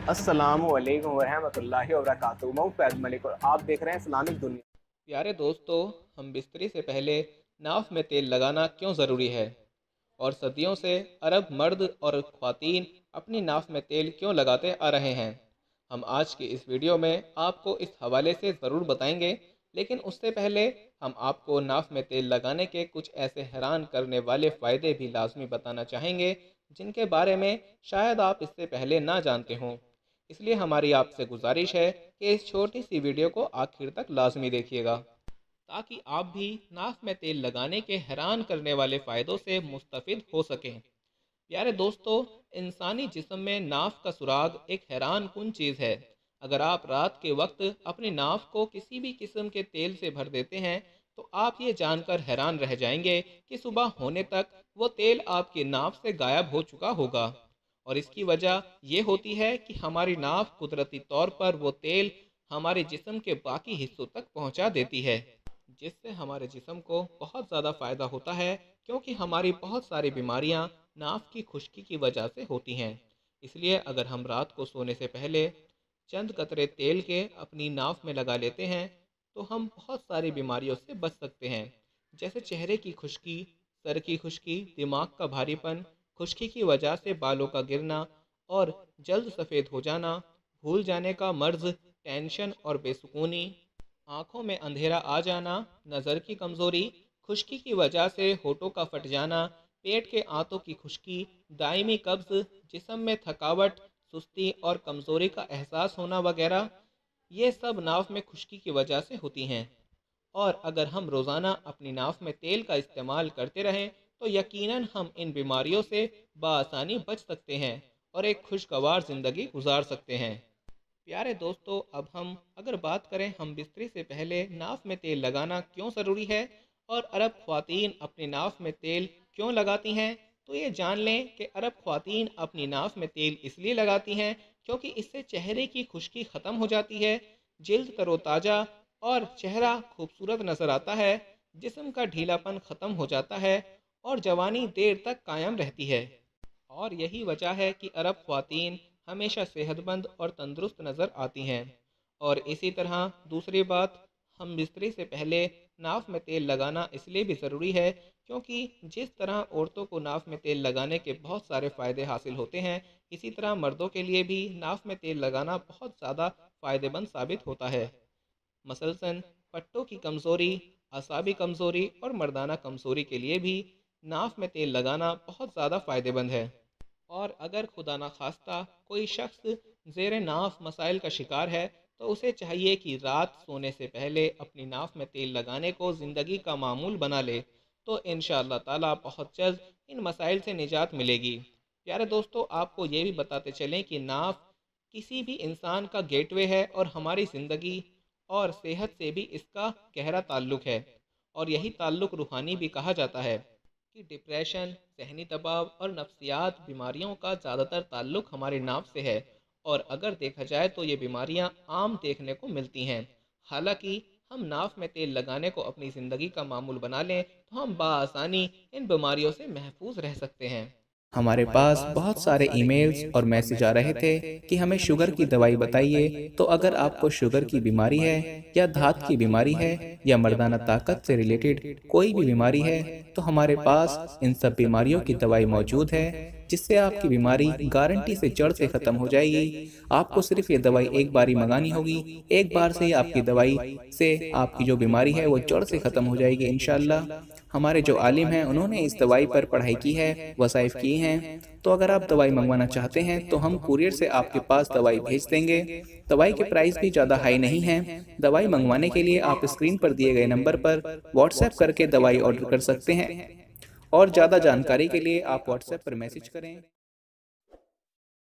अस्सलाम वालेकुम वरहमतुल्लाहि वबरकातुहू। मैं फैज़ मलिक और आप देख रहे हैं इस्लामिक दुनिया। प्यारे दोस्तों, हम बिस्तरी से पहले नाफ में तेल लगाना क्यों ज़रूरी है और सदियों से अरब मर्द और ख़वातीन अपनी नाफ में तेल क्यों लगाते आ रहे हैं, हम आज की इस वीडियो में आपको इस हवाले से ज़रूर बताएंगे। लेकिन उससे पहले हम आपको नाफ में तेल लगाने के कुछ ऐसे हैरान करने वाले फ़ायदे भी लाजमी बताना चाहेंगे जिनके बारे में शायद आप इससे पहले ना जानते हों। इसलिए हमारी आपसे गुजारिश है कि इस छोटी सी वीडियो को आखिर तक लाजमी देखिएगा ताकि आप भी नाक में तेल लगाने के हैरान करने वाले फ़ायदों से मुस्तफ़िद हो सकें। प्यारे दोस्तों, इंसानी जिस्म में नाफ का सुराग एक हैरान कुन चीज़ है। अगर आप रात के वक्त अपनी नाफ को किसी भी किस्म के तेल से भर देते हैं तो आप ये जानकर हैरान रह जाएंगे कि सुबह होने तक वो तेल आपकी नाफ से गायब हो चुका होगा। और इसकी वजह ये होती है कि हमारी नाफ कुदरती तौर पर वो तेल हमारे जिस्म के बाकी हिस्सों तक पहुंचा देती है, जिससे हमारे जिस्म को बहुत ज़्यादा फ़ायदा होता है, क्योंकि हमारी बहुत सारी बीमारियां नाफ की खुश्की की वजह से होती हैं। इसलिए अगर हम रात को सोने से पहले चंद कतरे तेल के अपनी नाफ में लगा लेते हैं तो हम बहुत सारी बीमारियों से बच सकते हैं, जैसे चेहरे की खुश्की, सर की खुश्की, दिमाग का भारीपन, खुश्की की वजह से बालों का गिरना और जल्द सफ़ेद हो जाना, भूल जाने का मर्ज, टेंशन और बेसुकूनी, आँखों में अंधेरा आ जाना, नज़र की कमज़ोरी, खुश्की की वजह से होठों का फट जाना, पेट के आंतों की खुश्की, दायमी कब्ज़, जिस्म में थकावट, सुस्ती और कमज़ोरी का एहसास होना वगैरह, ये सब नाफ में खुश्की की वजह से होती हैं। और अगर हम रोज़ाना अपनी नाफ में तेल का इस्तेमाल करते रहें तो यकीनन हम इन बीमारियों से बआसानी बच सकते हैं और एक खुशगवार ज़िंदगी गुजार सकते हैं। प्यारे दोस्तों, अब हम अगर बात करें हम बिस्तरी से पहले नाफ में तेल लगाना क्यों ज़रूरी है और अरब ख़वातीन अपनी नाफ में तेल क्यों लगाती हैं, तो ये जान लें कि अरब ख़वातीन अपनी नाफ में तेल इसलिए लगाती हैं क्योंकि इससे चेहरे की खुश्की ख़त्म हो जाती है, जल्द तरोताज़ा और चेहरा खूबसूरत नज़र आता है, जिस्म का ढीलापन ख़त्म हो जाता है और जवानी देर तक कायम रहती है। और यही वजह है कि अरब ख़वातीन हमेशा सेहतमंद और तंदुरुस्त नज़र आती हैं। और इसी तरह दूसरी बात, हम बिस्तरी से पहले नाफ में तेल लगाना इसलिए भी ज़रूरी है क्योंकि जिस तरह औरतों को नाफ में तेल लगाने के बहुत सारे फ़ायदे हासिल होते हैं, इसी तरह मर्दों के लिए भी नाफ में तेल लगाना बहुत ज़्यादा फ़ायदेमंद साबित होता है। मसलन पट्टों की कमज़ोरी, असाबी कमज़ोरी और मर्दाना कमज़ोरी के लिए भी नाफ में तेल लगाना बहुत ज़्यादा फ़ायदेमंद है। और अगर खुदा न खास्ता कोई शख्स ज़ेर नाफ मसाइल का शिकार है तो उसे चाहिए कि रात सोने से पहले अपनी नाफ में तेल लगाने को ज़िंदगी का मामूल बना ले, तो इंशाअल्लाह ताला बहुत जल्द इन मसाइल से निजात मिलेगी। प्यारे दोस्तों, आपको ये भी बताते चलें कि नाफ किसी भी इंसान का गेटवे है और हमारी ज़िंदगी और सेहत से भी इसका गहरा ताल्लुक़ है। और यही ताल्लुक़ रूहानी भी कहा जाता है कि डिप्रेशन, ज़हनी दबाव और नफ्सियात बीमारियों का ज़्यादातर ताल्लुक़ हमारे नाफ से है। और अगर देखा जाए तो ये बीमारियां आम देखने को मिलती हैं। हालांकि हम नाफ में तेल लगाने को अपनी ज़िंदगी का मामूल बना लें तो हम बआसानी इन बीमारियों से महफूज रह सकते हैं। हमारे पास बहुत सारे ईमेल्स और मैसेज आ रहे थे कि हमें शुगर की दवाई बताइए। तो अगर आपको शुगर की बीमारी है या धात की बीमारी है या मर्दाना ताकत से रिलेटेड कोई भी बीमारी है तो हमारे पास इन सब बीमारियों की दवाई मौजूद है, जिससे आपकी बीमारी गारंटी से जड़ से ख़त्म हो जाएगी। आपको सिर्फ ये दवाई एक बार ही मंगानी होगी, एक बार से ही आपकी दवाई से आपकी जो बीमारी है वो जड़ से ख़त्म हो जाएगी इंशाअल्लाह। हमारे जो आलिम हैं उन्होंने इस दवाई पर पढ़ाई की है, वसाइफ की हैं। तो अगर आप दवाई मंगवाना चाहते हैं तो हम कुरियर से आपके पास दवाई भेज देंगे। दवाई के प्राइस भी ज़्यादा हाई नहीं हैं। दवाई मंगवाने के लिए आप स्क्रीन पर दिए गए नंबर पर व्हाट्सएप करके दवाई ऑर्डर कर सकते हैं और ज़्यादा जानकारी के लिए आप व्हाट्सएप पर मैसेज करें।